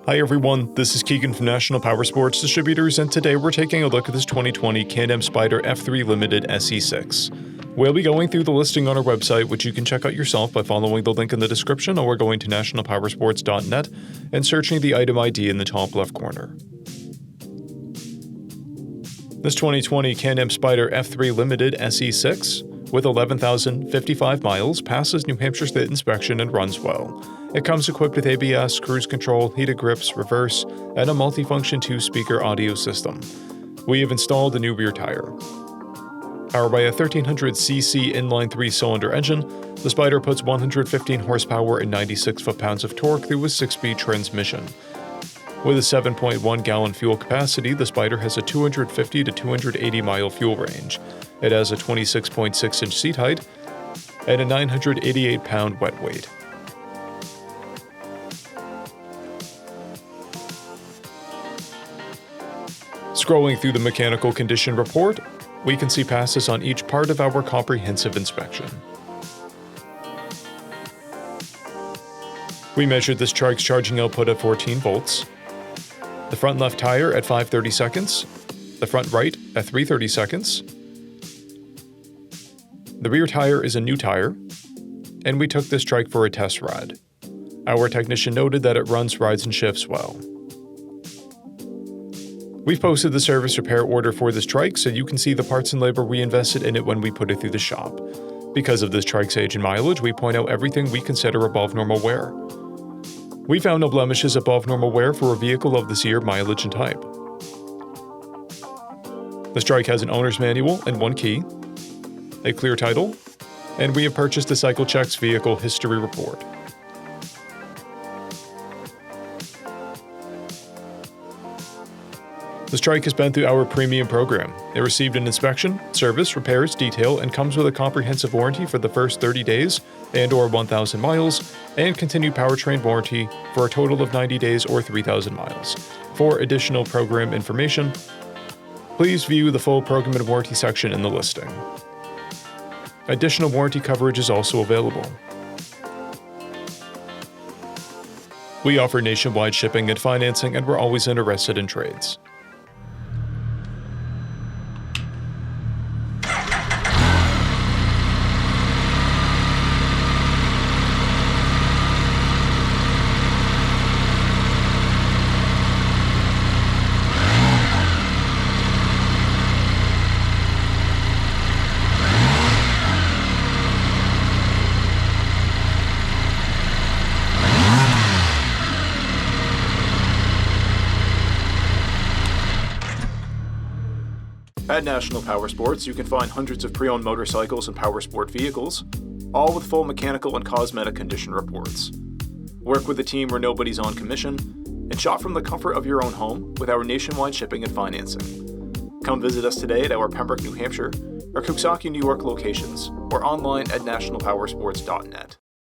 Hi everyone, this is Keegan from National Powersports Distributors, and today we're taking a look at this 2020 Can-Am SPYDER F3 Limited SE6. We'll be going through the listing on our website, which you can check out yourself by following the link in the description or going to nationalpowersports.net and searching the item ID in the top left corner. This 2020 Can-Am SPYDER F3 Limited SE6 with 11,055 miles, passes New Hampshire State inspection and runs well. It comes equipped with ABS, cruise control, heated grips, reverse, and a multifunction 2-speaker audio system. We have installed a new rear tire. Powered by a 1300cc inline 3-cylinder engine, the SPYDER puts 115 horsepower and 96 foot-pounds of torque through a 6-speed transmission. With a 7.1-gallon fuel capacity, the SPYDER has a 250 to 280-mile fuel range. It has a 26.6-inch seat height and a 988-pound wet weight. Scrolling through the mechanical condition report, we can see passes on each part of our comprehensive inspection. We measured this trike's charging output at 14 volts, the front left tire at 5/30 seconds, the front right at 3/30 seconds. The rear tire is a new tire, and we took this trike for a test ride. Our technician noted that it runs, rides, and shifts well. We've posted the service repair order for this trike so you can see the parts and labor we invested in it when we put it through the shop. Because of this trike's age and mileage, we point out everything we consider above normal wear. We found no blemishes above normal wear for a vehicle of this year, mileage, and type. This trike has an owner's manual and 1 key, a clear title, and we have purchased a Cycle Checks vehicle history report. This trike has been through our premium program. It received an inspection, service, repairs, detail, and comes with a comprehensive warranty for the first 30 days and/or 1,000 miles, and continued powertrain warranty for a total of 90 days or 3,000 miles. For additional program information, please view the full program and warranty section in the listing. Additional warranty coverage is also available. We offer nationwide shipping and financing, and we're always interested in trades. At National Powersports, you can find hundreds of pre-owned motorcycles and powersport vehicles, all with full mechanical and cosmetic condition reports. Work with a team where nobody's on commission, and shop from the comfort of your own home with our nationwide shipping and financing. Come visit us today at our Pembroke, New Hampshire, or Coxsackie, New York locations, or online at nationalpowersports.net.